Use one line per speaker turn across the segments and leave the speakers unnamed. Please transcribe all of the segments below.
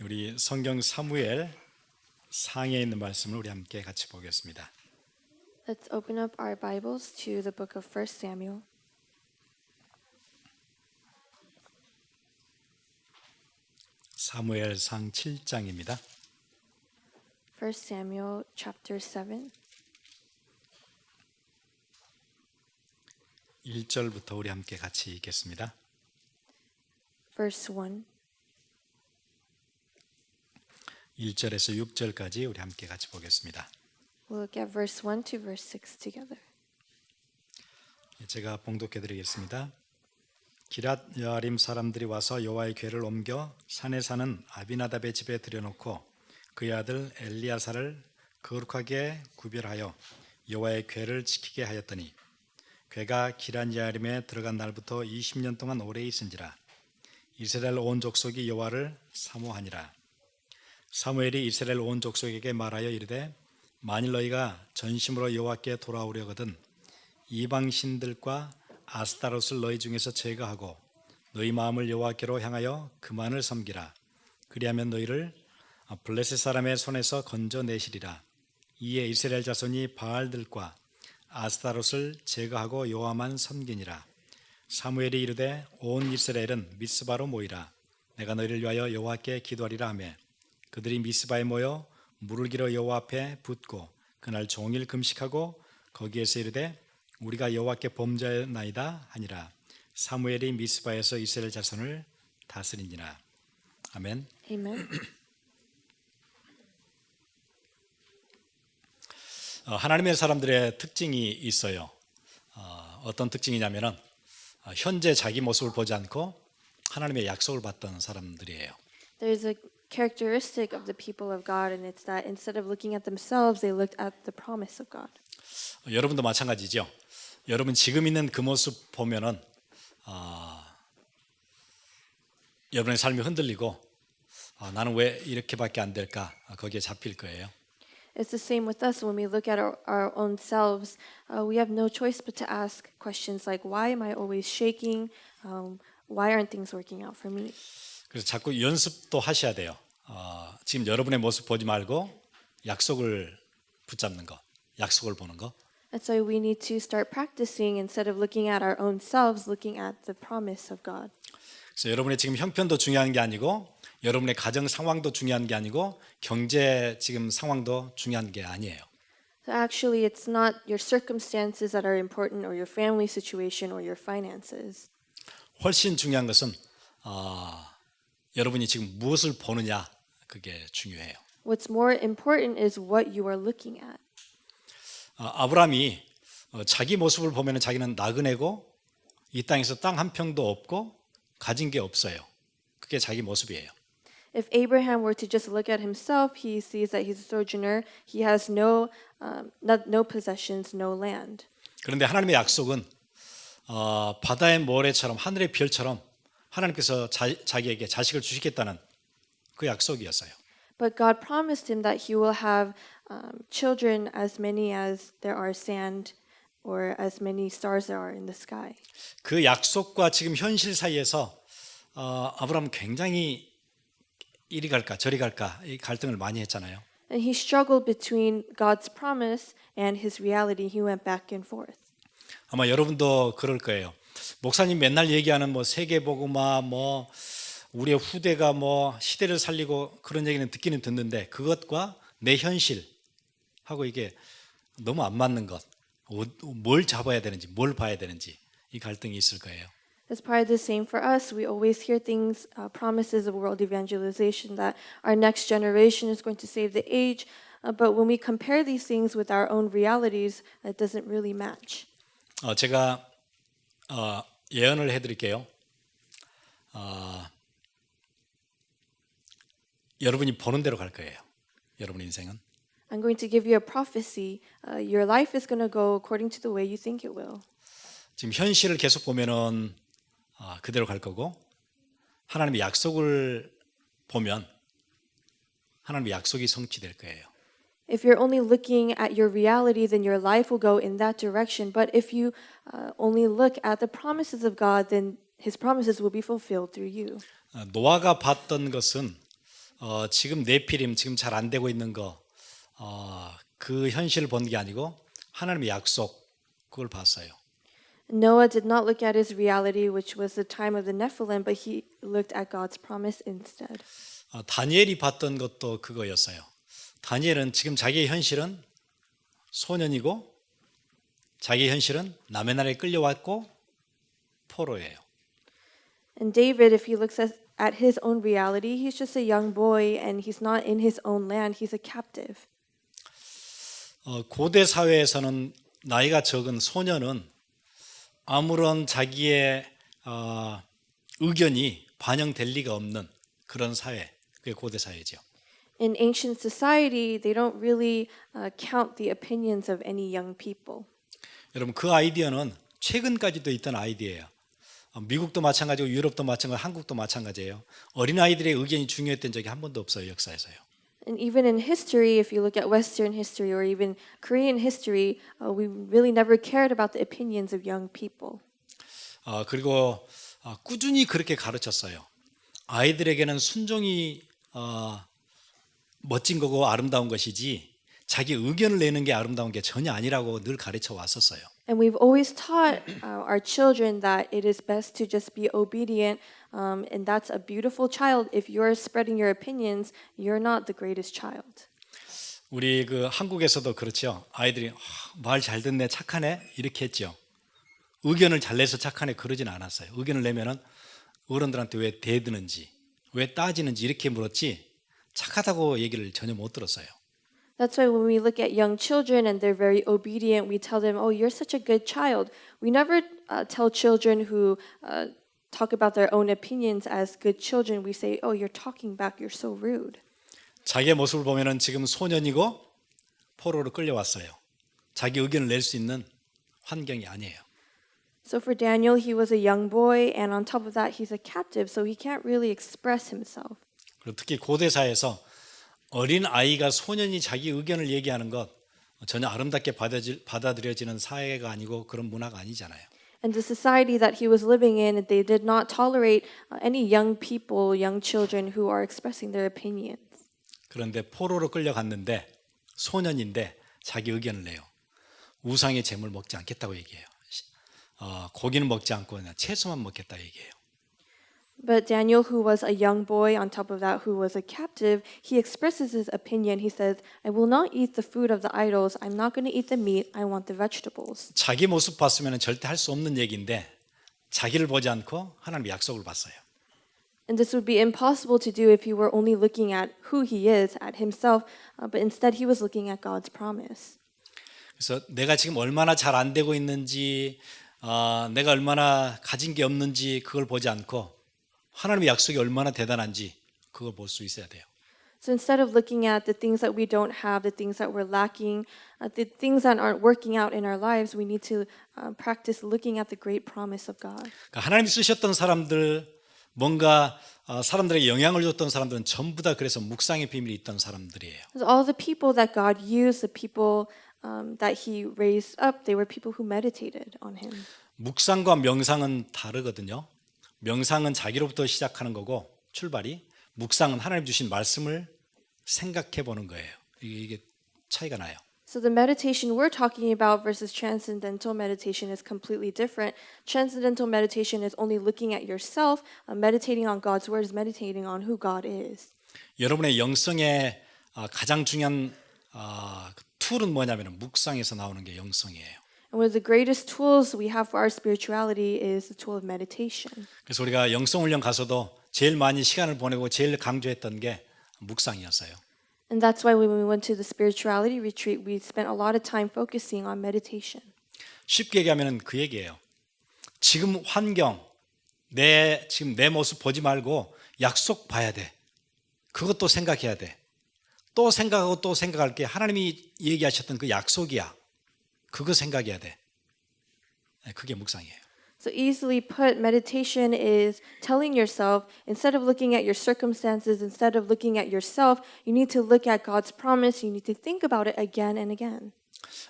우리 성경 사무엘 상에 있는 말씀을 우리 함께 같이 보겠습니다.
Let's open up our Bibles to the book of 1 Samuel.
사무엘상 7장입니다.
1 Samuel chapter 7,
1절부터 우리 함께 같이 읽겠습니다.
verse 1.
1절에서 6절까지 우리 함께 같이 보겠습니다.
We'll look at verse 1 to verse 6 together.
제가 봉독해 드리겠습니다. 기랏 여아림 사람들이 와서 여호와의 궤를 옮겨 산에 사는 아비나답의 집에 들여놓고 그의 아들 엘리야사를 거룩하게 구별하여 여호와의 궤를 지키게 하였더니 궤가 기랏 여아림에 들어간 날부터 20년 동안 오래 있은지라 이스라엘 온 족속이 여호와를 사모하니라. 사무엘이 이스라엘 온 족속에게 말하여 이르되 만일 너희가 전심으로 여호와께 돌아오려거든 이방 신들과 아스타롯을 너희 중에서 제거하고 너희 마음을 여호와께로 향하여 그만을 섬기라. 그리하면 너희를 블레셋 사람의 손에서 건져내시리라. 이에 이스라엘 자손이 바알들과 아스타롯을 제거하고 여호와만 섬기니라. 사무엘이 이르되 온 이스라엘은 미스바로 모이라. 내가 너희를 위하여 여호와께 기도하리라 하며 그들이 미스바에 모여 물을 길어 여호와 앞에 붓고 그날 종일 금식하고 거기에서 이르되 우리가 여호와께 범죄하였나이다 하니라. 사무엘이 미스바에서 이스라엘 자손을 다스리니라. 아멘.
Amen.
하나님의 사람들의 특징이 있어요. 어떤 특징이냐면은 현재 자기 모습을 보지 않고 하나님의 약속을 받던 사람들이에요.
There's a characteristic of the people of God, and it's that instead of looking at themselves, they looked at the promise of God.
여러분도 마찬가지죠. 여러분 지금 있는 그 모습 보면은 여러분의 삶이 흔들리고 나는 왜 이렇게밖에 안 될까 거기에 잡힐 거예요.
It's the same with us when we look at our own selves. We have no choice but to ask questions like, why am I always shaking? Why aren't things working out for me?
그래서 자꾸 연습도 하셔야 돼요. 지금 여러분의 모습 보지 말고 약속을 붙잡는 거, 약속을 보는 거.
And so we need to start practicing instead of looking at our own selves, looking at the promise of God.
그래서 여러분의 지금 형편도 중요한 게 아니고 여러분의 가정 상황도 중요한 게 아니고 경제 지금 상황도 중요한 게 아니에요.
So actually, it's not your circumstances that are important or your family situation or your finances.
훨씬 중요한 것은 여러분이 지금 무엇을 보느냐 그게 중요해요.
What's more important is what you are looking at.
아브라함이 자기 모습을 보면 자기는 나그네고 이 땅에서 땅 한 평도 없고 가진 게 없어요. 그게 자기 모습이에요.
If Abraham were to just look at himself, he sees that he's a sojourner. He has no possessions, no land.
그런데 하나님의 약속은 바다의 모래처럼 하늘의 별처럼 하나님께서 자기에게 자식을 주시겠다는 그 약속이었어요.
But God promised him that he will have children as many as there are sand or as many stars there are in the sky.
그 약속과 지금 현실 사이에서 아브라함은 굉장히 이리 갈까 저리 갈까 이 갈등을 많이 했잖아요.
And he struggled between God's promise and his reality. He went back and forth.
아마 여러분도 그럴 거예요. 목사님 맨날 얘기하는 뭐 세계복음화 뭐 우리의 후대가 뭐 시대를 살리고 그런 얘기는 듣기는 듣는데 그것과 내 현실하고 이게 너무 안 맞는 것. 뭘 잡아야 되는지 뭘 봐야 되는지 이 갈등이 있을 거예요.
It's probably the same for us. We always hear things, promises of world evangelization that our next generation is going to save the age. But when we compare these things with our own realities, it doesn't really match.
제가 예언을 해드릴게요. 여러분이 보는 대로 갈 거예요. 여러분 인생은.
I'm going to give you a prophecy. Your life is going to go according to the way you think it will.
지금 현실을 계속 보면은 그대로 갈 거고 하나님의 약속을 보면 하나님의 약속이 성취될 거예요.
If you're only looking at your reality, then your life will go in that direction. But if you only look at the promises of God, then His promises will be fulfilled through you.
노아가 봤던 것은 지금 네피림 지금 잘 안 되고 있는 거 그 현실을 본 게 아니고 하나님의 약속 그걸 봤어요.
Noah did not look at his reality, which was the time of the Nephilim, but he looked at God's promise instead.
다니엘이 봤던 것도 그거였어요. 다니엘은 지금 자기의 현실은 소년이고 자기의 현실은 남의 나라에 끌려왔고 포로예요.
And David, if he looks at his own reality, he's just a young boy and he's not in his own land, he's a captive.
고대 사회에서는 나이가 적은 소년은 아무런 자기의 의견이 반영될 리가 없는 그런 사회, 그게 고대 사회죠.
In ancient society, they don't really count the opinions of any young people.
여러분 그 아이디어는 최근까지도 있던 아이디어예요. 미국도 마찬가지고 유럽도 마찬가지고 한국도 마찬가지예요. 어린아이들의 의견이 중요했던 적이 한 번도 없어요. 역사에서요.
And even in history, if you look at Western history or even Korean history, we really never cared about the opinions of young people.
그리고 꾸준히 그렇게 가르쳤어요. 아이들에게는 순종이 멋진 거고 아름다운 것이지 자기 의견을 내는 게 아름다운 게 전혀 아니라고 늘 가르쳐 왔었어요.
And we've always taught our children that it is best to just be obedient, and that's a beautiful child. If you're spreading your opinions, you're not the greatest child.
우리 그 한국에서도 그렇죠. 아이들이 말 잘 듣네, 착하네 이렇게 했죠. 의견을 잘 내서 착하네 그러진 않았어요. 의견을 내면은 어른들한테 왜 대드는지, 왜 따지는지 이렇게 물었지 착하다고 얘기를 전혀 못 들었어요.
That's why when we look at young children and they're very obedient, we tell them, "Oh, you're such a good child." We never tell children who talk about their own opinions as good children. We say, "Oh, you're talking back. You're so rude."
자기의 모습을 보면은 지금 소년이고 포로로 끌려왔어요. 자기 의견을 낼 수 있는 환경이 아니에요.
So for Daniel, he was a young boy, and on top of that, he's a captive, so he can't really express himself.
그리고 특히 고대사에서 어린 아이가 소년이 자기 의견을 얘기하는 것 전혀 아름답게 받아들여지는 사회가 아니고 그런 문화가 아니잖아요.
And the society that he was living in, they did not tolerate any young people, young children who are expressing their opinions.
그런데 포로로 끌려갔는데 소년인데 자기 의견을 내요. 우상의 재물 먹지 않겠다고 얘기해요. 고기는 먹지 않고 그냥 채소만 먹겠다 얘기해요.
But Daniel, who was a young boy, on top of that, who was a captive, he expresses his opinion. He says, "I will not eat the food of the idols. I'm not going to eat the meat. I want the vegetables."
자기 모습 봤으면 절대 할 수 없는 얘기인데 자기를 보지 않고 하나님의 약속을 봤어요.
And this would be impossible to do if he were only looking at who he is, at himself, but instead he was looking at God's promise.
그래서 내가 지금 얼마나 잘 안 되고 있는지 내가 얼마나 가진 게 없는지 그걸 보지 않고 하나님의 약속이 얼마나 대단한지 그걸 볼 수 있어야 돼요.
So instead of looking at the things that we don't have, the things that we're lacking, the things that aren't working out in our lives, we need to practice looking at the great promise of God.
그러니까 하나님이 쓰셨던 사람들 뭔가 사람들에게 영향을 줬던 사람들은 전부 다 그래서 묵상의 비밀이 있던 사람들이에요.
So all the people that God used, the people that He raised up, they were people who meditated on Him.
묵상과 명상은 다르거든요. 명상은 자기로부터 시작하는 거고 출발이 묵상은 하나님 주신 말씀을 생각해 보는 거예요. 이게 차이가 나요.
So the meditation we're talking about versus transcendental meditation is completely different. Transcendental meditation is only looking at yourself. Meditating on God's word is meditating on who God is.
여러분의 영성의 가장 중요한 툴은 뭐냐면 묵상에서 나오는 게 영성이에요.
And one of the greatest tools we have for our spirituality is the tool of meditation.
그래서 우리가 영성 훈련 가서도 제일 많이 시간을 보내고 제일 강조했던 게 묵상이었어요.
And that's why when we went to the spirituality retreat, we spent a lot of time focusing on meditation.
쉽게 얘기하면 그 얘기예요. 지금 환경, 지금 내 모습 보지 말고 약속 봐야 돼. 그것도 생각해야 돼. 또 생각하고 또 생각할 게 하나님이 얘기하셨던 그 약속이야. 그거 생각해야 돼. 그게 묵상이에요.
So easily put, meditation is telling yourself, instead of looking at your circumstances, instead of looking at yourself, you need to look at God's promise. You need to think about it again and again.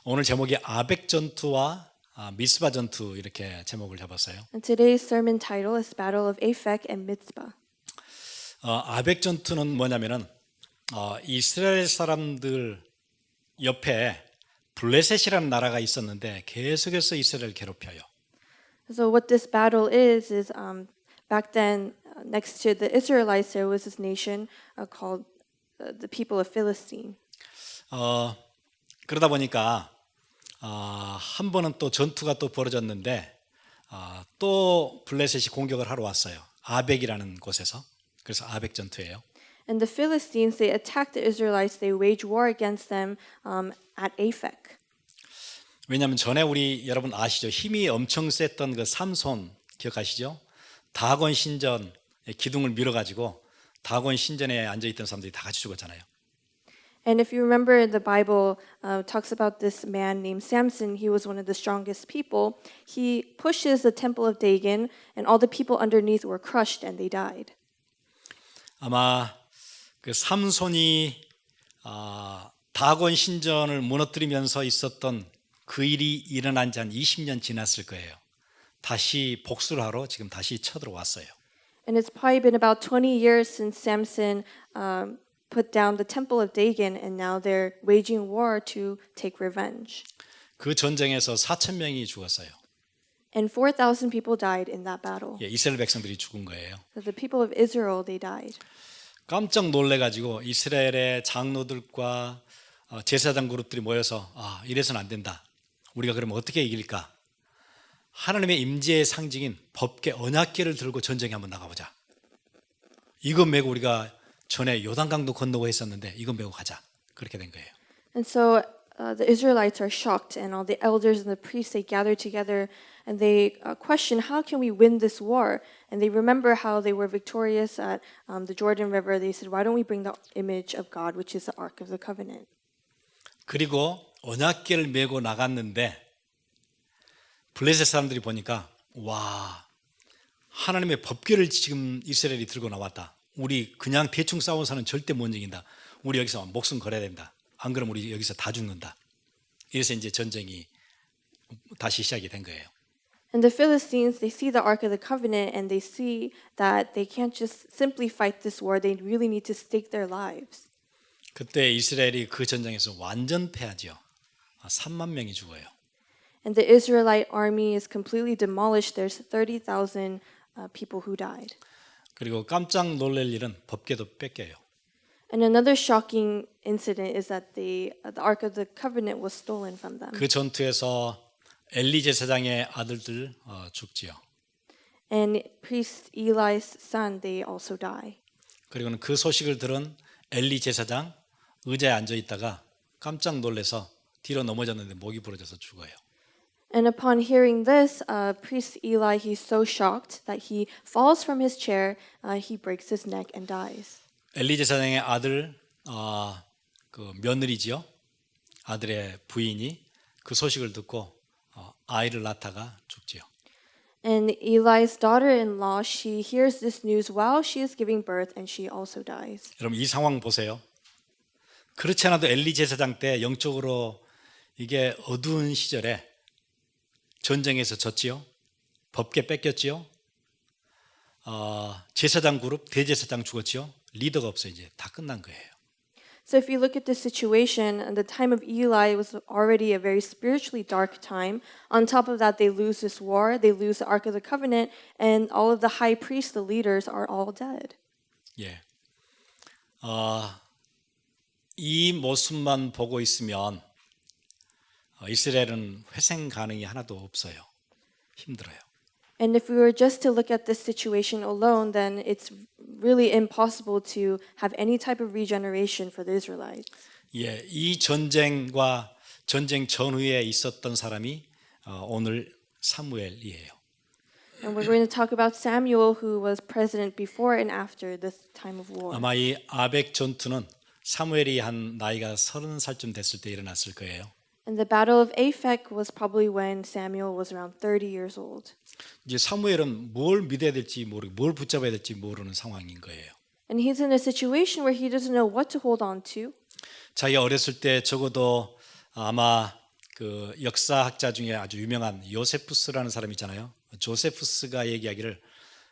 오늘 제목이 아벡 전투와 미스바 전투 이렇게 제목을 잡았어요.
And today's sermon title is Battle of Aphek and Mitzvah.
아벡 전투는 뭐냐면은 이스라엘 사람들 옆에 블레셋이라는 나라가 있었는데 계속해서 이스라엘을 괴롭혀요.
So what this battle is back then next to the Israelites there was this nation called the people of Philistine.
그러다 보니까 한 번은 또 전투가 또 벌어졌는데 또 블레셋이 공격을 하러 왔어요. 아벡이라는 곳에서. 그래서 아벡 전투예요.
And the Philistines they attacked the Israelites. They waged war against them at Aphek.
왜냐하면 전에 우리 여러분 아시죠? 힘이 엄청 셌던 그 삼손 기억하시죠? 다곤 신전의 기둥을 밀어가지고 다곤 신전에 앉아있던 사람들이 다 같이 죽었잖아요.
And if you remember, the Bible talks about this man named Samson. He was one of the strongest people. He pushes the temple of Dagon, and all the people underneath were crushed and they died.
아마 그 삼손이 다곤 신전을 무너뜨리면서 있었던 그 일이 일어난 지 한 20년 지났을 거예요. 다시 복수를 하러 지금 다시 쳐들어왔어요.
And it's probably been about 20 years since Samson put down the temple of Dagon, and now they're waging war to take revenge.
그 전쟁에서 4천 명이 죽었어요.
And 4,000 people died in that battle.
예, 이스라엘 백성들이 죽은 거예요.
So the people of Israel, they died.
깜짝 놀래가지고 이스라엘의 장로들과 제사장 그룹들이 모여서 이래서는 안 된다. 우리가 그러면 어떻게 이길까? 하나님의 임재의 상징인 법궤 언약궤를 들고 전쟁에 한번 나가보자. 이거 메고 우리가 전에 요단강도 건너고 했었는데 이거 메고 가자. 그렇게 된 거예요.
And so the Israelites are shocked, and all the elders and the priests they gather together and they question how can we win this war? And they remember how they were victorious at the Jordan River. They said, why don't we bring the image of God, which is the Ark of the Covenant?
그리고 언약궤를 메고 나갔는데 블레셋 사람들이 보니까 와 하나님의 법궤를 지금 이스라엘이 들고 나왔다. 우리 그냥 대충 싸워서는 절대 못 이긴다. 우리 여기서 목숨 걸어야 된다. 안 그러면 우리 여기서 다 죽는다. 이래서 이제 전쟁이 다시 시작이 된 거예요.
And the Philistines, they see the Ark of the Covenant and they see that they can't just simply fight this war. They really need to stake their lives.
그때 이스라엘이 그 전쟁에서 완전 패하죠. 3만 명이 죽어요.
And the Israelite army is completely demolished. There's 30,000 people who died.
그리고 깜짝 놀랄 일은 법궤도 뺏겨요.
And another shocking incident is that the Ark of the Covenant was stolen from them.
그 전투에서 엘리 제사장의 아들들 죽지요.
And priest Eli's son, they also die.
그리고는 그 소식을 들은 엘리 제사장 의자에 앉아 있다가 깜짝 놀라서 뒤로 넘어졌는데 목이 부러져서 죽어요.
And upon hearing this, priest Eli, he's so shocked that he falls from his chair, he breaks his neck and dies.
엘리 제사장의 아들 그 며느리지요. 아들의 부인이 그 소식을 듣고 아이를 낳다가 죽지요.
And Eli's daughter-in-law, she hears this news while she is giving birth, and she also dies.
여러분 이 상황 보세요. 그렇지 않아도 엘리 제사장 때 영적으로 이게 어두운 시절에 전쟁에서 졌지요. 법궤 뺏겼지요. 제사장 그룹 대제사장 죽었지요. 리더가 없어요. 이제 다 끝난 거예요.
So if you look at this situation, the time of Eli was already a very spiritually dark time. On top of that, they lose this war, they lose the Ark of the Covenant, and all of the high priests, the leaders, are all dead.
예. 이 모습만 보고 있으면 이스라엘은 회생 가능이 하나도 없어요. 힘들어요.
And if we were just to look at this situation alone, then it's really impossible to have any type of regeneration for the Israelites.
예, 이 전쟁과 전쟁 전후에 있었던 사람이 오늘 사무엘이에요.
And we're going to talk about Samuel, who was president before and after this time of war.
아마 이 아벡 전투는 사무엘이 한 나이가 30살쯤 됐을 때 일어났을 거예요.
And the battle of Aphek was probably when Samuel was around 30 years old.
이제 사무엘은 뭘 믿어야 될지 모르고 뭘 붙잡아야 될지 모르는 상황인 거예요.
And he's in a situation where he doesn't know what to hold on to.
자기가 어렸을 때 적어도 아마 그 역사학자 중에 아주 유명한 요세푸스라는 사람이 있잖아요. 조세푸스가 얘기하기를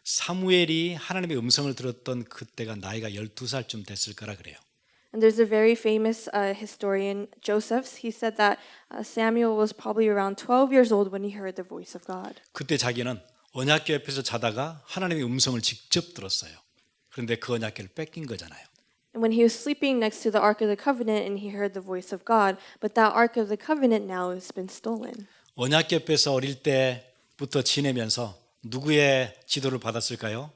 사무엘이 하나님의 음성을 들었던 그때가 나이가 12살쯤 됐을 거라 그래요.
And there's a very famous historian, Josephus. He said that Samuel was probably around 12 years old when he heard the voice of God.
그때 자기는 언약궤 옆에서 자다가 하나님의 음성을 직접 들었어요. 그런데 그 언약궤를 뺏긴 거잖아요.
And when he was sleeping next to the Ark of the Covenant and he heard the voice of God, but that Ark of the Covenant now has been stolen.
언약궤 옆에서 어릴 때부터 지내면서 누구의 지도를 받았을까요?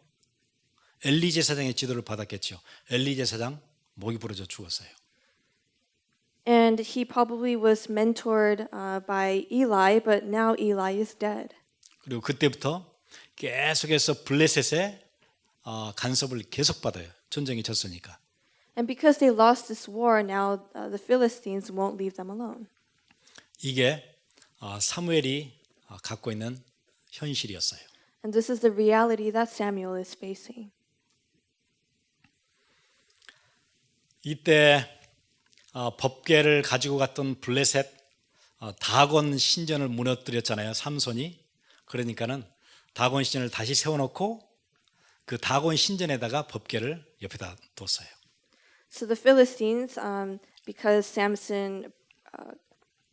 엘리 제사장의 지도를 받았겠죠. 엘리 제사장 목이 부러져 죽었어요.
And he probably was mentored by Eli, but now Eli is dead.
그리고 그때부터 계속해서 블레셋의 간섭을 계속 받아요. 전쟁이 졌으니까.
And because they lost this war, now the Philistines won't leave them alone.
이게 사무엘이 갖고 있는 현실이었어요.
And this is the reality that Samuel is facing.
이때 법궤를 가지고 갔던 블레셋 다곤 신전을 무너뜨렸잖아요. 삼손이. 그러니까는 다곤 신전을 다시 세워놓고 그 다곤 신전에다가 법궤를 옆에다 뒀어요.
So the Philistines, because Samson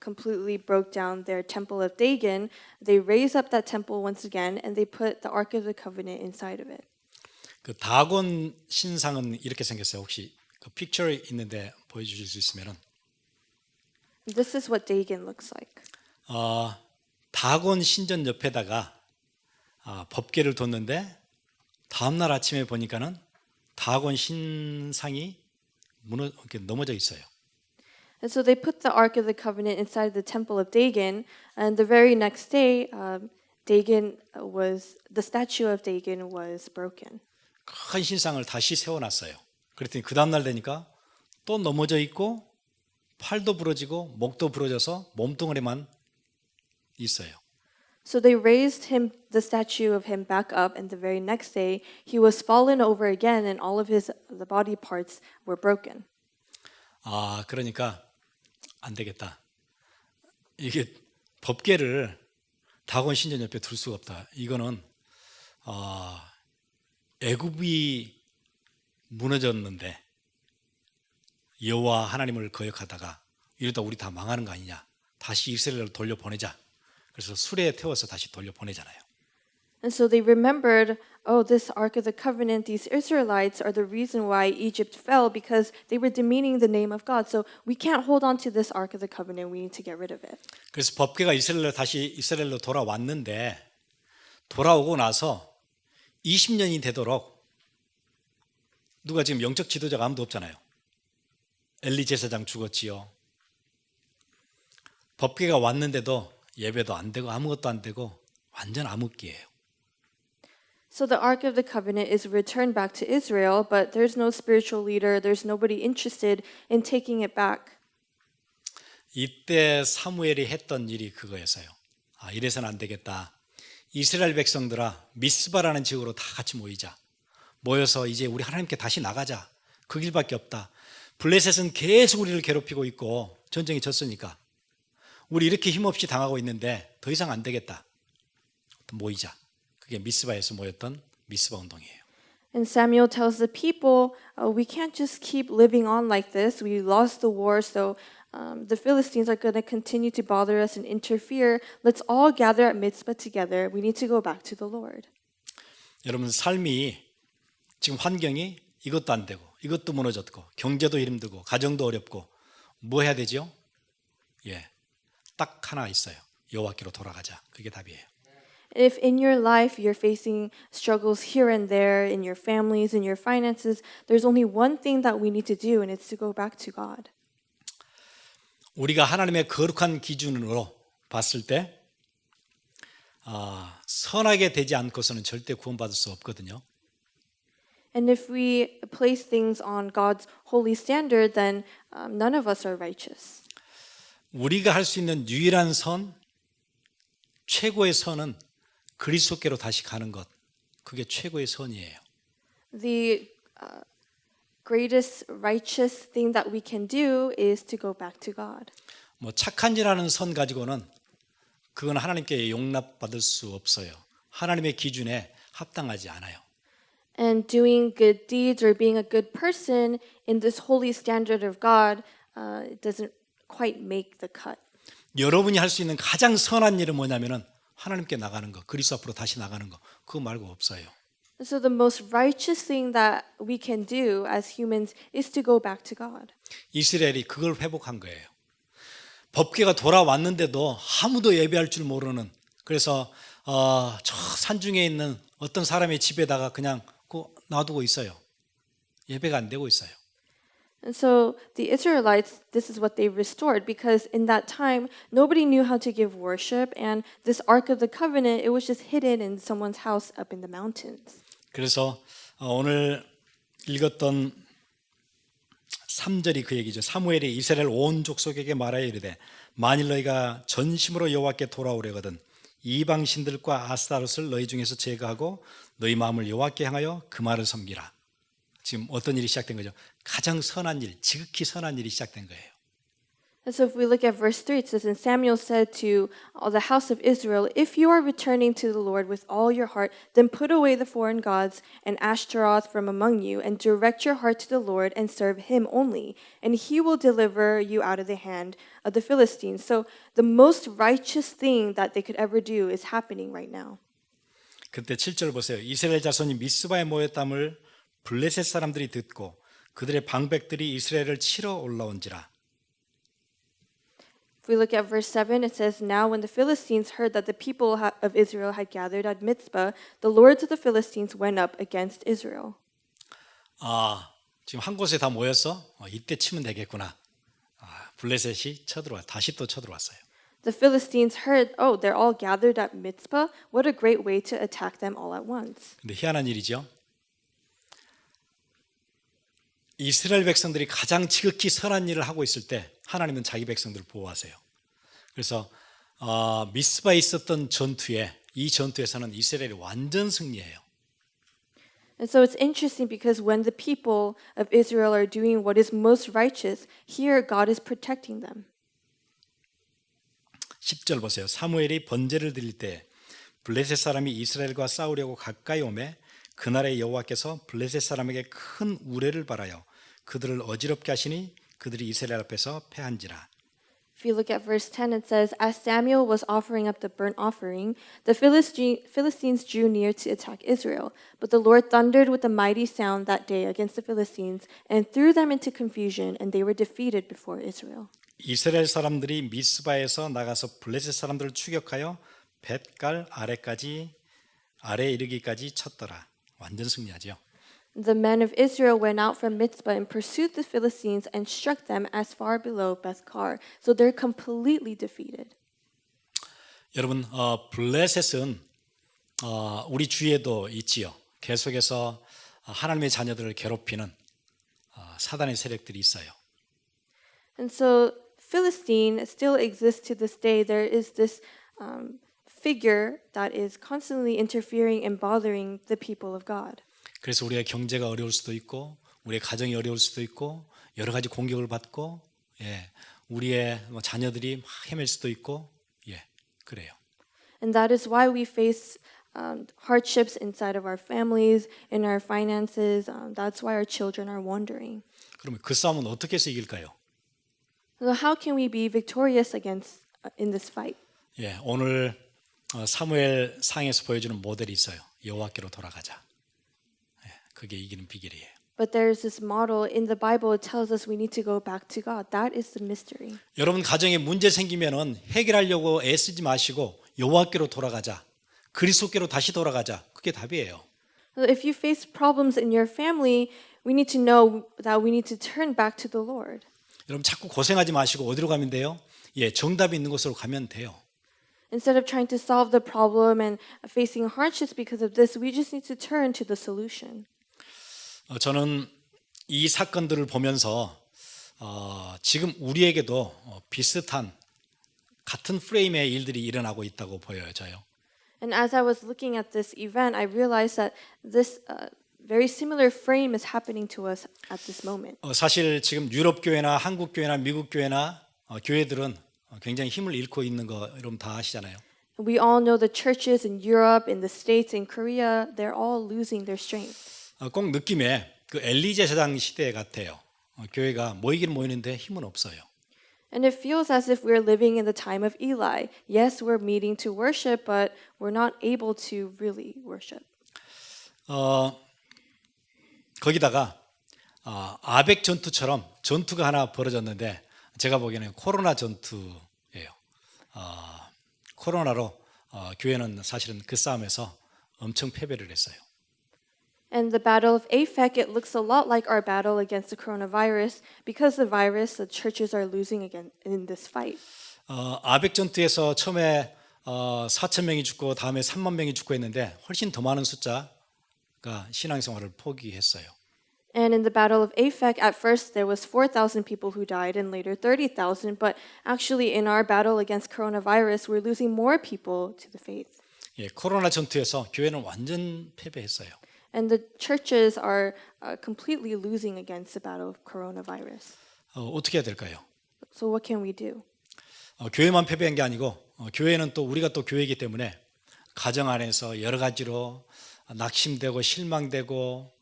completely broke down their temple of Dagon, they raised up that temple once again and they put the Ark of the Covenant inside of it.
그 다곤 신상은 이렇게 생겼어요. 혹시 그 픽처 있는데 보여주실 수 있으면은
This is what Dagon looks like.
다곤 신전 옆에다가 법궤를 뒀는데 다음날 아침에 보니까는 다곤 신상이 이렇게 넘어져 있어요.
And so they put the Ark of the Covenant inside the temple of Dagon, and the very next day, the statue of Dagon was broken.
큰 신상을 다시 세워놨어요. 그랬더니 그 다음날 되니까 또 넘어져 있고 팔도 부러지고 목도 부러져서 몸뚱아리만 있어요.
So they raised the statue of him back up, and the very next day, he was fallen over again, and all of the body parts were broken.
그러니까 안 되겠다. 이게 법궤를 다곤 신전 옆에 둘 수가 없다. 이거는 애굽이 무너졌는데 여호와 하나님을 거역하다가 이러다 우리 다 망하는 거 아니냐. 다시 이스라엘로 돌려보내자. 그래서 수레에 태워서 다시 돌려보내잖아요.
And so they remembered, oh, this Ark of the Covenant, these Israelites are the reason why Egypt fell because they were demeaning the name of God. So we can't hold on to this Ark of the Covenant. We need to get rid of it.
그래서 법궤가 다시 이스라엘로 돌아왔는데 돌아오고 나서 20년이 되도록 누가 지금 영적 지도자가 아무도 없잖아요. 엘리 제사장 죽었지요. 법궤가 왔는데도 예배도 안 되고 아무것도 안 되고 완전 암흑기예요.
So the Ark of the Covenant is returned back to Israel, but there's no spiritual leader, there's nobody interested in taking it back.
이때 사무엘이 했던 일이 그거였어요. 이래서는 안 되겠다. 이스라엘 백성들아 미스바라는 지역으로 다 같이 모이자. 모여서 이제 우리 하나님께 다시 나가자. 그 길밖에 없다. 블레셋은 계속 우리를 괴롭히고 있고 전쟁이 졌으니까 우리 이렇게 힘없이 당하고 있는데 더 이상 안 되겠다. 모이자. 그게 미스바에서 모였던 미스바 운동이에요.
And Samuel tells the people, we can't just keep living on like this. We lost the war, so the Philistines are going to continue to bother us and interfere. Let's all gather at Mitzvah together. We need to go back to the Lord.
여러분 삶이 지금 환경이 이것도 안 되고 이것도 무너졌고 경제도 힘들고 가정도 어렵고 뭐 해야 되죠? 딱 하나 있어요. 여호와께로 돌아가자. 그게 답이에요.
If in your life you're facing struggles here and there in your families, in your finances, there's only one thing that we need to do, and it's to go back to God.
우리가 하나님의 거룩한 기준으로 봤을 때 선하게 되지 않고서는 절대 구원받을 수 없거든요.
And if we place things on God's holy standard, then none of us are righteous.
우리가 할 수 있는 유일한 선, 최고의 선은 그리스도께로 다시 가는 것. 그게 최고의 선이에요.
The greatest righteous thing that we can do is to go back to God.
뭐 착한 일하는 선 가지고는 그건 하나님께 용납받을 수 없어요. 하나님의 기준에 합당하지 않아요.
And doing good deeds or being a good person in this holy standard of God it doesn't quite make the cut.
여러분이 할 수 있는 가장 선한 일은 뭐냐면은 하나님께 나가는 거, 그리스도 앞으로 다시 나가는 거, 그거 말고 없어요.
So the most righteous thing that we can do as humans is to go back to God.
이스라엘이 그걸 회복한 거예요. 법궤가 돌아왔는데도 아무도 예배할 줄 모르는, 그래서 저 산중에 있는 어떤 사람의 집에다가 그냥 놔두고 있어요. 예배가 안 되고 있어요.
And so the Israelites, this is what they restored because in that time nobody knew how to give worship, and this Ark of the Covenant, it was just hidden in someone's house up in the mountains.
그래서 오늘 읽었던 3절이 그 얘기죠. 사무엘이 이스라엘 온 족속에게 말하여 이르되 만일 너희가 전심으로 여호와께 돌아오려거든 이방 신들과 아스타롯을 너희 중에서 제거하고 너희 마음을 여호와께 향하여 그 말을 섬기라. 지금 어떤 일이 시작된 거죠? 가장 선한 일, 지극히 선한 일이 시작된 거예요.
And so if we look at verse 3, it says, And Samuel said to all the house of Israel, If you are returning to the Lord with all your heart, then put away the foreign gods and Ashtaroth from among you, and direct your heart to the Lord and serve him only, and he will deliver you out of the hand of the Philistines. So the most righteous thing that they could ever do is happening right now.
그때 7절 보세요. 이스라엘 자손이 미스바에 모였담을 블레셋 사람들이 듣고 그들의 방백들이 이스라엘을 치러 올라온지라.
If we look at verse 7, it says, Now when the Philistines heard that the people of Israel had gathered at Mitzpah, the lords of the Philistines went up against Israel.
지금 한 곳에 다 모였어? 이때 치면 되겠구나. 블레셋이 다시 또 쳐들어왔어요.
The Philistines heard, oh, they're all gathered at Mitzpah. What a great way to attack them all at once.
근데 희한한 일이죠. 이스라엘 백성들이 가장 지극히 선한 일을 하고 있을 때 하나님은 자기 백성들을 보호하세요. 그래서 미스바에 있었던 이 전투에서는 이스라엘이 완전 승리해요.
And so it's interesting because when the people of Israel are doing what is most righteous, here God is protecting them.
10절 보세요. 사무엘이 번제를 드릴 때 블레셋 사람이 이스라엘과 싸우려고 가까이 오매 그날에 여호와께서 블레셋 사람에게 큰 우레를 발하여 그들을 어지럽게 하시니 그들이 이스라엘 앞에서 패한지라.
If you look at verse 10, it says, As Samuel was offering up the burnt offering, the Philistines drew near to attack Israel. But the Lord thundered with a mighty sound that day against the Philistines and threw them into confusion, and they were defeated before Israel.
이스라엘 사람들이 미스바에서 나가서 블레셋 사람들을 추격하여 벳갈 아래 이르기까지 쳤더라. 완전 승리하죠.
The men of Israel went out from Mitzpah and pursued the Philistines and struck them as far below Beth-kar. So they're completely defeated.
여러분, 블레셋은 우리 주위에도 있지요. 계속해서 하나님의 자녀들을 괴롭히는 사단의 세력들이 있어요.
And so Philistine still exists to this day. There is this figure that is constantly interfering and bothering the people of God.
그래서 우리의 경제가 어려울 수도 있고 우리의 가정이 어려울 수도 있고 여러 가지 공격을 받고 우리의 자녀들이 막 헤맬 수도 있고 그래요.
And that is why we face hardships inside of our families, in our finances. That's why our children are wandering.
그러면 그 싸움은 어떻게 해서 이길까요?
So how can we be victorious against in this fight?
오늘 사무엘 상에서 보여주는 모델이 있어요. 여호와께로 돌아가자. 그게 이기는 비결이에요.
But there's this model in the Bible. It tells us we need to go back to God. That is the mystery.
여러분 가정에 문제 생기면은 해결하려고 애쓰지 마시고 여호와께로 돌아가자. 그리스도께로 다시 돌아가자. 그게 답이에요.
So if you face problems in your family, we need to know that we need to turn back to the Lord.
여러분 자꾸 고생하지 마시고 어디로 가면 돼요? 정답이 있는 곳으로 가면 돼요.
Instead of trying to solve the problem and facing hardships because of this, we just need to turn to the solution.
저는 이 사건들을 보면서 지금 우리에게도 비슷한 같은 프레임의 일들이 일어나고 있다고 보여요. 저요.
And as I was looking at this event, I realized that this very similar frame is happening to us at this moment.
사실 지금 유럽 교회나 한국 교회나 미국 교회나 교회들은 굉장히 힘을 잃고 있는 거 여러분 다 아시잖아요.
We all know the churches in Europe, in the States, in Korea, they're all losing their strength.
꼭 느낌에 그 엘리 제사장 시대 같아요. 교회가 모이긴 모이는데 힘은 없어요.
And it feels as if we're living in the time of Eli. Yes, we're meeting to worship, but we're not able to really worship.
거기다가 아벡 전투처럼 전투가 하나 벌어졌는데 제가 보기에는 코로나 전투예요. 코로나로 교회는 사실은 그 싸움에서 엄청 패배를 했어요.
And the battle of Aphek, it looks a lot like our battle against the coronavirus. Because the virus, the churches are losing again in this fight.
아벡 전투에서 처음에 4천 명이 죽고 다음에 3만 명이 죽고 했는데 훨씬 더 많은 숫자가 신앙생활을 포기했어요.
And in the battle of Aphek, at first there was 4,000 people who died and later 30,000. But actually in our battle against coronavirus, we're losing more people to the faith.
예, 코로나 전투에서 교회는 완전 패배했어요.
And the churches are completely losing against the battle of coronavirus.
어떻게 해야 될까요?
So what can we do?
교회만 패배한 게 아니고 교회는 또 우리가 또 교회이기 때문에 가정 안에서 여러 가지로 낙심되고 실망되고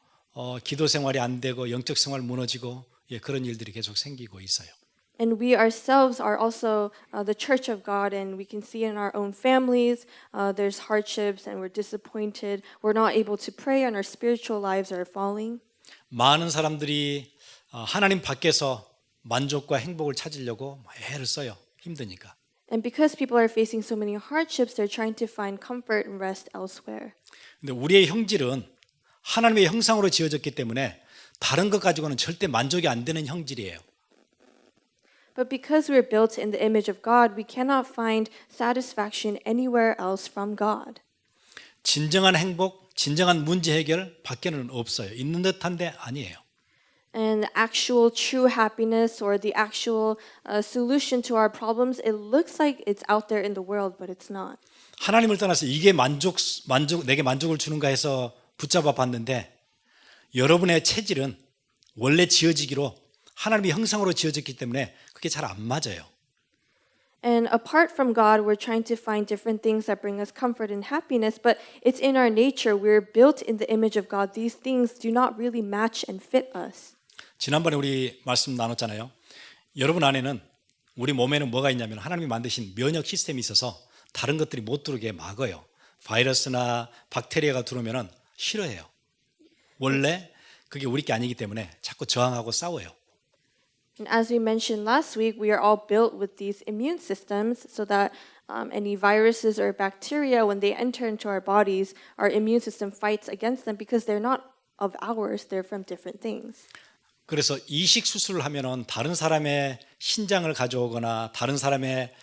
기도 생활이 안 되고 영적 생활 무너지고 그런 일들이 계속 생기고 있어요.
And we ourselves are also the church of God, and we can see in our own families there's hardships and we're disappointed. We're not able to pray and our spiritual lives are falling.
많은 사람들이 하나님 밖에서 만족과 행복을 찾으려고 애를 써요. 힘드니까.
And because people are facing so many hardships, they're trying to find comfort and rest elsewhere.
근데 우리의 형질은 하나님의 형상으로 지어졌기 때문에 다른 것 가지고는 절대 만족이 안 되는 형질이에요.
But because we're built in the image of God, we cannot find satisfaction anywhere else from God.
진정한 행복, 진정한 문제 해결 밖에는 없어요. 있는 듯한데 아니에요.
And actual true happiness or the actual solution to our problems, it looks like it's out there in the world, but it's not.
하나님을 떠나서 이게 내게 만족을 주는가 해서 붙잡아 봤는데 여러분의 체질은 원래 지어지기로 하나님의 형상으로 지어졌기 때문에 그게 잘 안 맞아요.
And apart from God, we're trying to find different things that bring us comfort and happiness, but it's in our nature. We're built in the image of God. These things do not really match and fit us.
지난번에 우리 말씀 나눴잖아요. 여러분 안에는 우리 몸에는 뭐가 있냐면 하나님이 만드신 면역 시스템이 있어서 다른 것들이 못 들어오게 막아요. 바이러스나 박테리아가 들어오면 싫어해요. 원래 그게 우리 게 아니기 때문에 자꾸 저항하고 싸워요.
And as we mentioned last week, we are all built with these immune systems so that any viruses or bacteria, when they enter into our bodies, our immune system fights against them because they're not of ours, they're from different things.
그래서 이식 수술을 하면은 다른 사람의 신장을 가져오거나 다른 사람의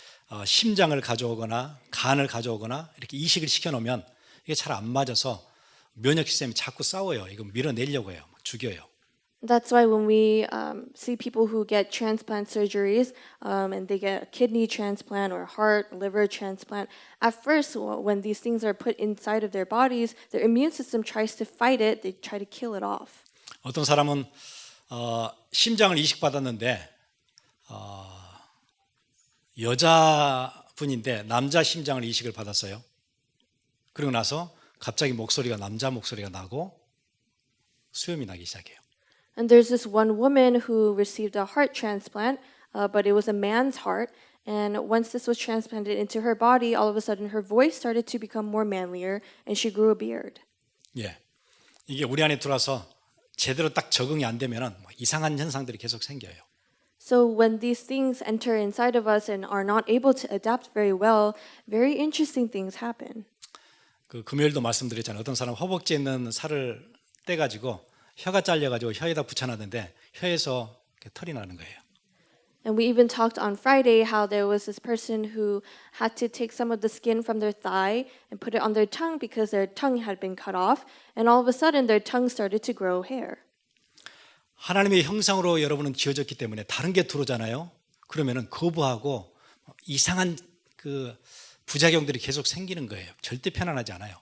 심장을 가져오거나 간을 가져오거나 이렇게 이식을 시켜놓으면 이게 잘 안 맞아서 면역 시스템이 자꾸 싸워요. 이거 밀어내려고 해요. 막 죽여요.
That's why when we see people who get transplant surgeries and they get a kidney transplant or heart, liver transplant, at first when these things are put inside of their bodies, their immune system tries to fight it, they try to kill it off.
어떤 사람은 심장을 이식받았는데 여자분인데 남자 심장을 이식을 받았어요. 그리고 나서 갑자기 목소리가 남자 목소리가 나고 수염이 나기 시작해요.
And there's this one woman who received a heart transplant, but it was a man's heart. And once this was transplanted into her body, all of a sudden her voice started to become more manlier and she grew a beard.
예, 이게 우리 안에 들어와서 제대로 딱 적응이 안 되면은 이상한 현상들이 계속 생겨요.
So when these things enter inside of us and are not able to adapt very well, very interesting things happen.
그 금요일도 말씀드렸잖아요. 어떤 사람 허벅지에 있는 살을 떼가지고 혀가 잘려가지고 혀에다 붙여놨는데 혀에서 털이 나는 거예요.
And we even talked on Friday how there was this person who had to take some of the skin from their thigh and put it on their tongue because their tongue had been cut off, and all of a sudden their tongue started to grow hair.
하나님의 형상으로 여러분은 지어졌기 때문에 다른 게 들어오잖아요. 그러면은 거부하고 이상한 그 부작용들이 계속 생기는 거예요. 절대 편안하지 않아요.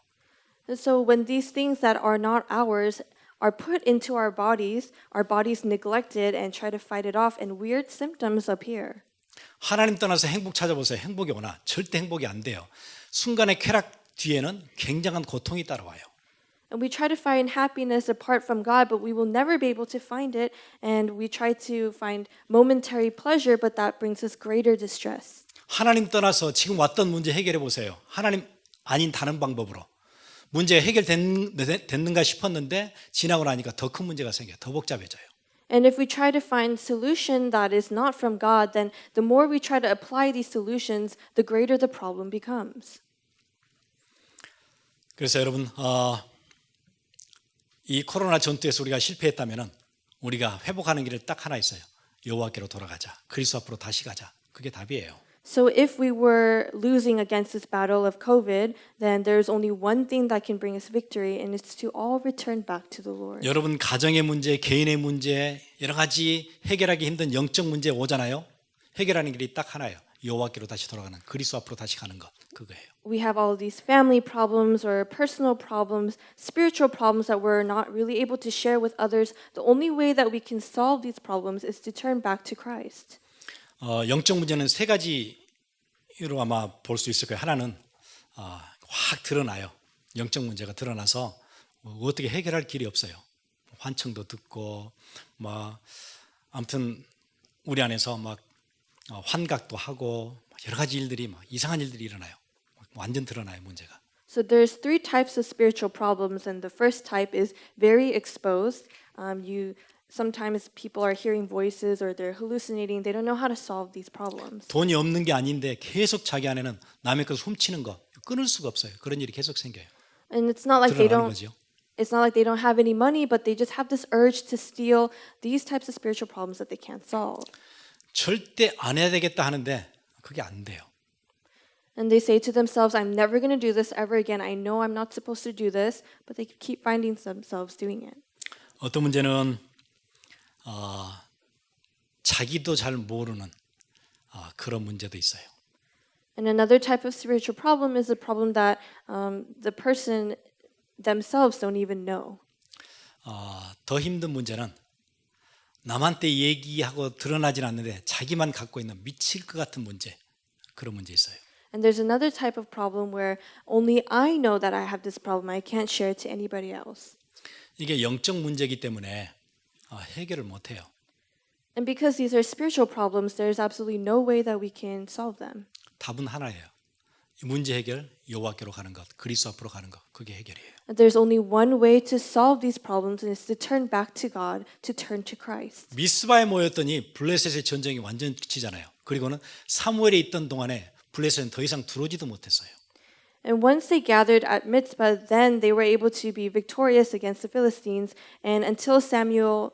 And so when these things that are not ours are put into our bodies neglect it and try to fight it off, and weird symptoms appear.
하나님 떠나서 행복 찾아보세요. 행복이 오나? 절대 행복이 안 돼요. 순간의 쾌락 뒤에는 굉장한 고통이 따라와요.
And we try to find happiness apart from God, but we will never be able to find it. And we try to find momentary pleasure, but that brings us greater distress.
하나님 떠나서 지금 왔던 문제 해결해 보세요. 하나님 아닌 다른 방법으로. 문제 해결됐는가 싶었는데 지나고 나니까 더 큰 문제가 생겨요. 더 복잡해져요.
And if we try to find solution that is not from God, then the more we try to apply these solutions, the greater the problem becomes.
그래서 여러분 이 코로나 전투에서 우리가 실패했다면 우리가 회복하는 길을 딱 하나 있어요. 여호와께로 돌아가자. 그리스도 앞으로 다시 가자. 그게 답이에요.
So if we were losing against this battle of COVID, then there's only one thing that can bring us victory, and it's to all return back to the Lord.
여러분 가정의 문제, 개인의 문제, 여러 가지 해결하기 힘든 영적 문제 오잖아요. 해결하는 길이 딱 하나예요. 여호와께로 다시 돌아가는, 그리스도 앞으로 다시 가는 것, 그거예요.
We have all these family problems or personal problems, spiritual problems that we're not really able to share with others. The only way that we can solve these problems is to turn back to Christ.
영적 문제는 세 가지로 아마 볼 수 있을 거예요. 하나는 확 드러나요. 영적 문제가 드러나서 어떻게 해결할 길이 없어요. 환청도 듣고 아무튼 우리 안에서 막 환각도 하고 여러 가지 일들이 막 이상한 일들이 일어나요. 완전 드러나요, 문제가.
So there's three types of spiritual problems, and the first type is very exposed. Sometimes people are hearing voices or they're hallucinating. They don't know how to solve these problems.
돈이 없는 게 아닌데 계속 자기 안에는 남의 것을 훔치는 거 끊을 수가 없어요. 그런 일이 계속 생겨요.
And it's not like they
드러나는
don't.
거죠.
It's not like they don't have any money, but they just have this urge to steal. These types of spiritual problems that they can't solve.
절대 안 해야 되겠다 하는데 그게 안 돼요.
And they say to themselves, I'm never going to do this ever again. I know I'm not supposed to do this, but they keep finding themselves doing it.
어떤 문제는 자기도 잘 모르는 그런 문제도 있어요.
And another type of spiritual problem is a problem that the person themselves don't even know.
더 힘든 문제는 남한테 얘기하고 드러나진 않는데 자기만 갖고 있는 미칠 것 같은 문제, 그런 문제 있어요.
And there's another type of problem where only I know that I have this problem. I can't share it to anybody else.
이게 영적 문제이기 때문에 해결을 못해요.
And because these are spiritual problems, there's absolutely no way that we can solve them.
답은 하나예요. 이 문제 해결, 여호와께로 가는 것, 그리스도 앞으로 가는 것, 그게 해결이에요.
There's only one way to solve these problems, and it's to turn back to God, to turn to Christ.
미스바에 모였더니 블레셋의 전쟁이 완전 치잖아요. 그리고는 사무엘에 있던 동안에 블레셋은 더 이상 들어오지도 못했어요.
And once they gathered at Mitzpah, then they were able to be victorious against the Philistines. And until Samuel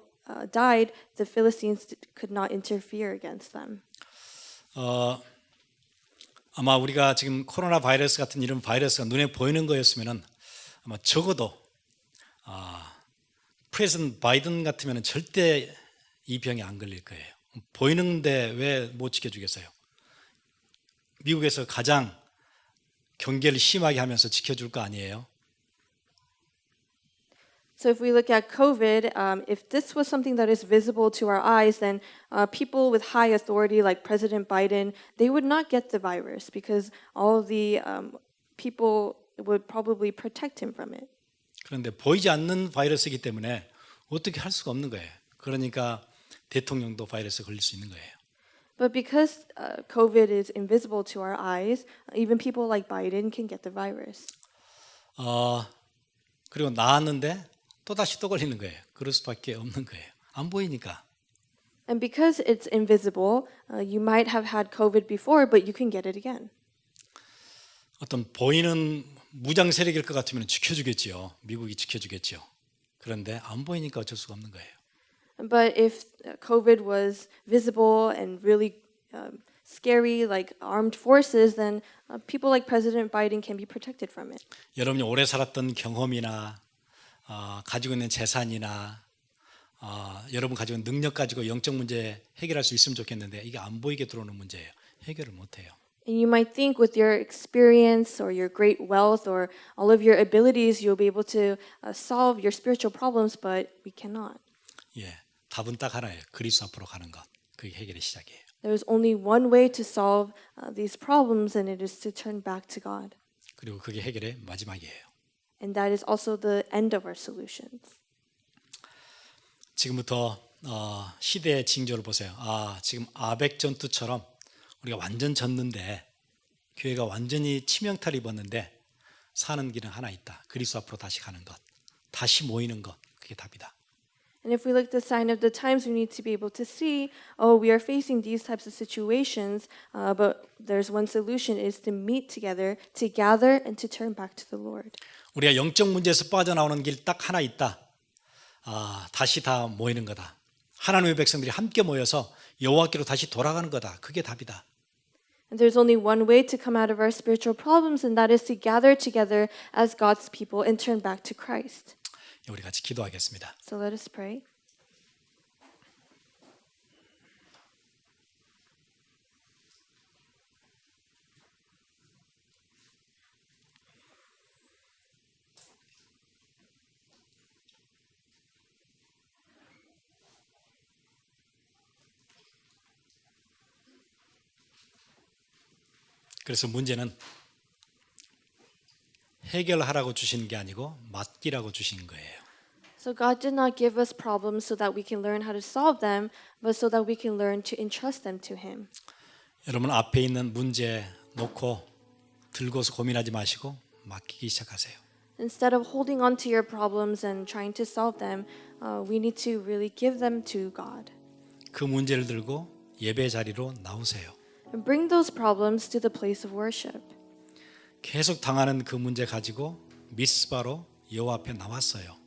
died, the Philistines could not interfere against them.
아마 우리가 지금 코로나 바이러스 같은 이런 바이러스가 눈에 보이는 거였으면은 아마 적어도 프레sident 바이든 같으면 절대 이 병에 안 걸릴 거예요. 보이는데 왜 못 지켜주겠어요? 미국에서 가장 경계를 심하게 하면서 지켜줄 거 아니에요?
So if we look at COVID, if this was something that is visible to our eyes, then people with high authority like President Biden, they would not get the virus because all of the people would probably protect him from it.
그런데 보이지 않는 바이러스이기 때문에 어떻게 할 수가 없는 거예요. 그러니까 대통령도 바이러스에 걸릴 수 있는 거예요.
But because COVID is invisible to our eyes, even people like Biden can get the virus.
그리고 나았는데 또다시 또 걸리는 거예요. 그럴 수밖에 없는 거예요. 안 보이니까.
And because it's invisible, you might have had COVID before, but you can get it again.
어떤 보이는 무장 세력일 것 같으면 지켜주겠지요. 미국이 지켜주겠지요. 그런데 안 보이니까 어쩔 수가 없는 거예요.
But if COVID was visible and really scary, like armed forces, then people like President Biden can be protected from it.
여러분이 오래 살았던 경험이나 가지고 있는 재산이나 여러분 가지고 있는 능력 가지고 영적 문제 해결할 수 있으면 좋겠는데 이게 안 보이게 들어오는 문제예요. 해결을 못해요.
And you might think with your experience or your great wealth or all of your abilities, you'll be able to solve your spiritual problems, but we cannot.
예, 답은 딱 하나예요. 그리스도 앞으로 가는 것. 그게 해결의 시작이에요.
There's only one way to solve these problems, and it is to turn back to God.
그리고 그게 해결의 마지막이에요.
And that is also the end of our solutions.
지금부터 시대의 징조를 보세요. 지금 아벡 전투처럼 우리가 완전 졌는데 교회가 완전히 치명타를 입었는데 사는 길은 하나 있다. 그리스도 앞으로 다시 가는 것, 다시 모이는 것, 그게 답이다.
And if we look at the sign of the times, we need to be able to see, oh, we are facing these types of situations, but there's one solution is to meet together, to gather, and to turn back to the Lord.
우리가 영적 문제에서 빠져나오는 길 딱 하나 있다. 다시 다 모이는 거다. 하나님의 백성들이 함께 모여서 여호와께로 다시 돌아가는 거다. 그게 답이다.
And there's only one way to come out of our spiritual problems, and that is to gather together as God's people and turn back to Christ.
우리 같이 기도하겠습니다.
So let us pray.
그래서 문제는 해결하라고 주시는 게 아니고 맡기라고 주신 거예요.
So God did not give us problems so that we can learn how to solve them, but so that we can learn to entrust them to Him.
여러분 앞에 있는 문제 놓고 들고서 고민하지 마시고 맡기기 시작하세요.
Instead of holding on to your problems and trying to solve them, we need to really give them to God.
그 문제를 들고 예배 자리로 나오세요.
And bring those problems to the place of worship.
계속 당하는 그 문제 가지고 미스바로 여호와 앞에 나왔어요.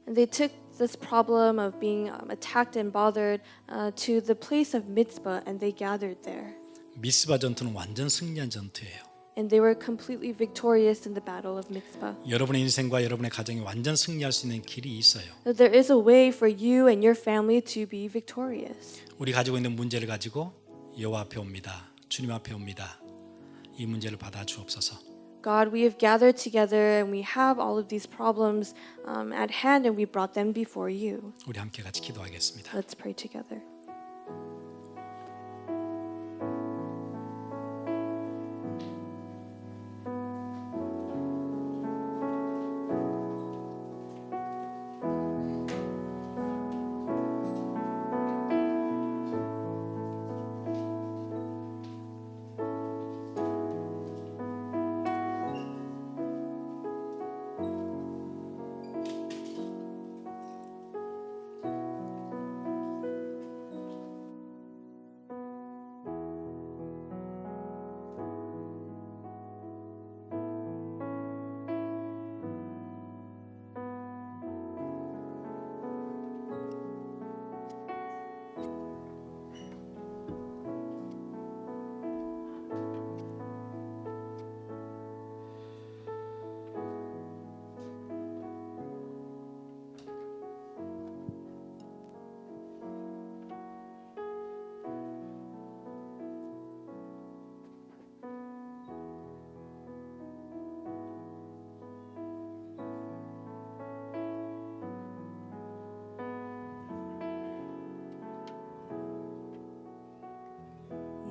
And they took this problem of being attacked and bothered to the place of Mitzvah, and they gathered there.
미스바 전투는 완전 승리한 전투예요.
And they were completely victorious in the battle of Mitzvah.
여러분의 인생과 여러분의 가정이 완전 승리할 수 있는 길이 있어요.
That there is a way for you and your family to be victorious.
우리 가지고 있는 문제를 가지고 여호와 앞에 옵니다. 주님 앞에 옵니다. 이 문제를 받아 주옵소서.
God, we have gathered together and we have all of these problems at hand and we brought them before you.
우리 함께 같이 기도하겠습니다.
Let's pray together.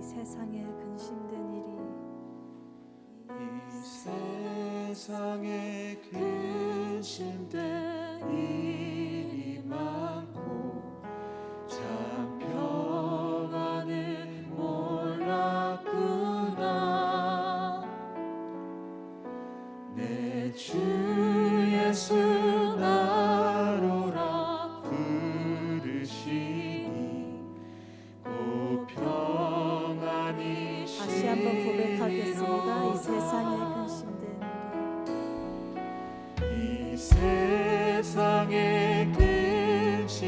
이 세상에 근심된 일이
이 세상에 근심된 일이 많고 참 평안을 몰랐구나 내 주 예수 나로라 부르시니 곧 평안이
다시 한번 고백하겠습니다. 이 세상에 근심된
이 세상에 근심된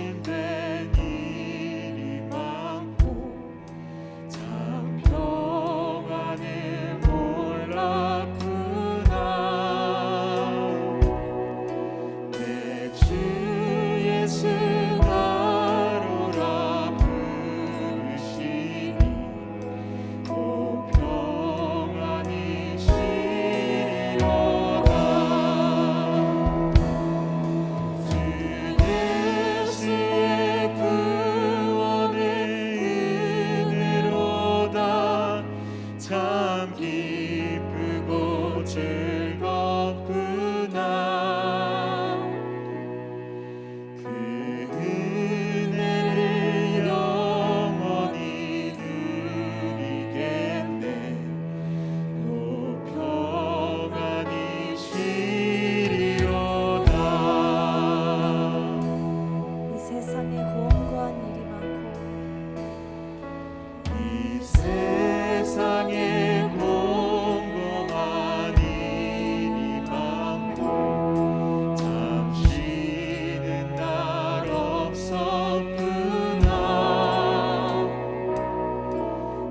세상에 공고한 일이 많고 잠시는 날 없었구나.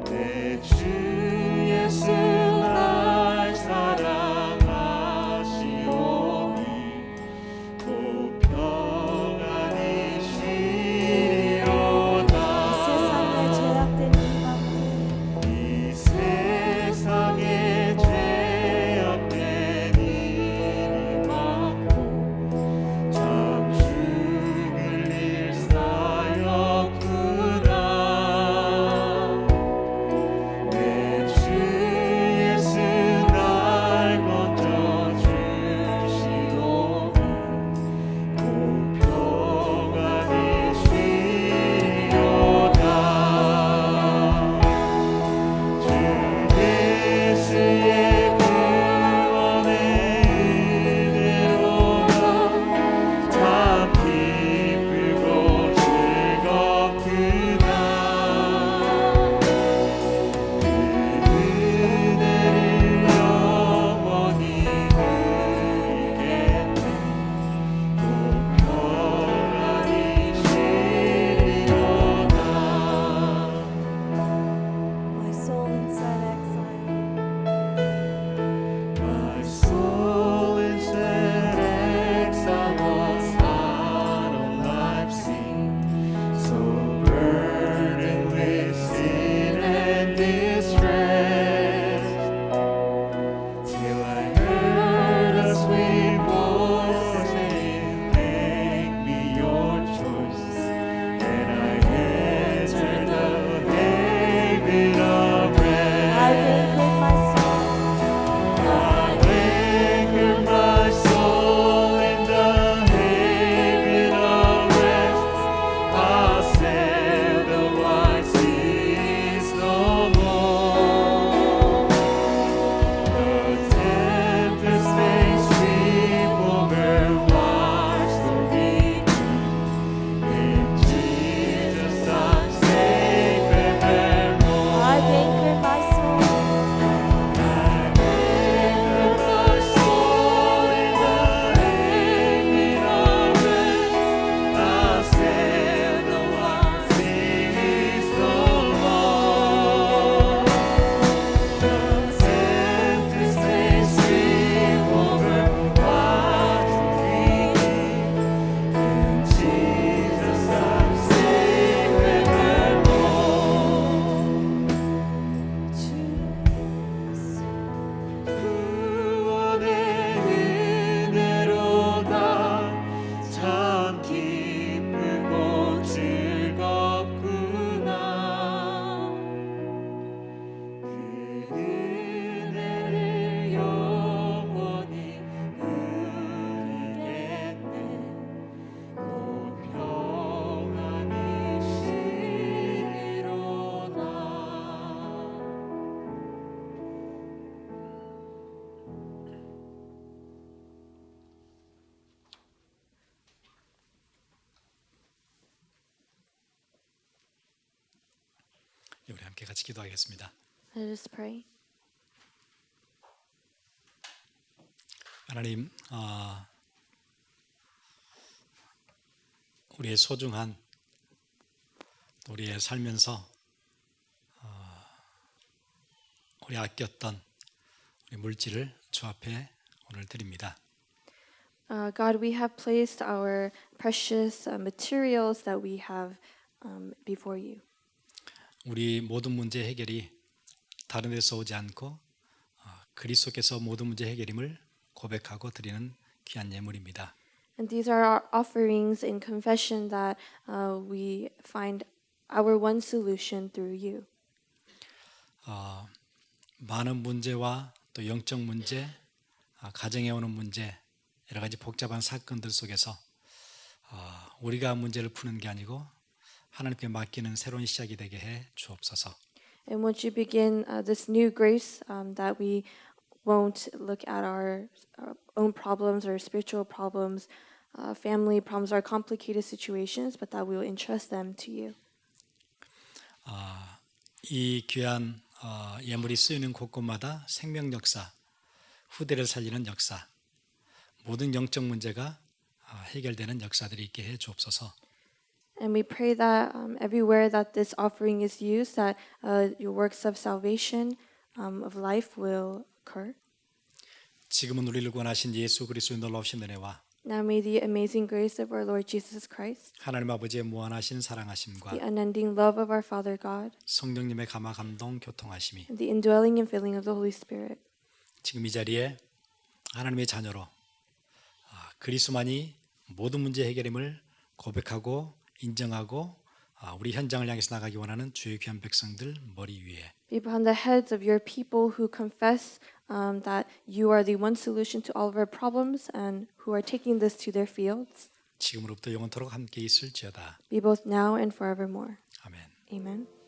내 주 예수 날 사랑하시오니 곧 평안히 쉬리로다.
이 세상에 죄악된 일이 많고
참 죽을 일 쌓였구나. 내 주 예수 날 건져주시오니 곧 평안히 쉬리로다. 주 예수의 구원의 은혜로다 참 기쁘고 즐겁구나. 그 은혜를 영원히 누리겠네. 곧 평안히 쉬리로다.
My soul inside exile.
My soul is an exile was not a life seen, so burdened with sin and distress, till I heard a sweet voice saying, "Make me your choice," and I entered the haven of rest.
I've anchored my soul.
I've anchored my soul in the haven of rest. I'll sail the wide seas no more. The tempest may sweep over, watch the weak. In Jesus I'm safe evermore.
I've anchored my soul.
I've anchored my soul in the haven of rest. I'll sail the wide seas no more. The tempest may sweep over, watch the weak. In Jesus I'm safe evermore.
주
구원의 은혜로다 참 기쁘고 즐겁구나. 그 은혜를 영원히 누리겠네. 곧 평안히 쉬리로다.
우리 함께 같이 기도하겠습니다.
Let us pray.
하나님, 우리의 소중한 우리의 살면서 우리 아꼈던 우리 물질을 주 앞에 오늘 드립니다.
God, we have placed our precious materials that we have before you.
우리 모든 문제 해결이 다른 데서 오지 않고 그리스도께서 모든 문제 해결임을 고백하고 드리는 귀한 예물입니다.
And these are our offerings in confession that we find our one solution through you.
많은 문제와 또 영적 문제, 가정에 오는 문제, 여러 가지 복잡한 사건들 속에서 우리가 문제를 푸는 게 아니고 하나님께 맡기는 새로운 시작이 되게 해 주옵소서.
And once you begin this new grace, that we won't look at our own problems or spiritual problems, family problems, or complicated situations, but that we will entrust them to you.
이 귀한 예물이 쓰이는 곳곳마다 생명 역사, 후대를 살리는 역사, 모든 영적 문제가 해결되는 역사들이 있게 해 주옵소서.
And we pray that everywhere that this offering is used, that your works of salvation, of life will occur.
지금은 우리를 구원하신 예수 그리스도의 놀라우신 은혜와
Now may the amazing grace of our Lord Jesus Christ,
하나님 아버지의 무한하신 사랑하심과
the unending love of our Father God,
성령님의 감화 감동 교통하심이
and the indwelling and filling of the Holy Spirit
지금 이 자리에 하나님의 자녀로 그리스도만이 모든 문제 해결임을 고백하고 인정하고 우리 현장을 향해서 나가기 원하는 주의 귀한 백성들 머리 위에
be upon the heads of your people who confess that you are the one solution to all of our problems and who are taking this to their fields.
지금으로부터 영원토록 함께 있을지어다.
Be both now and forevermore.
아멘.
Amen.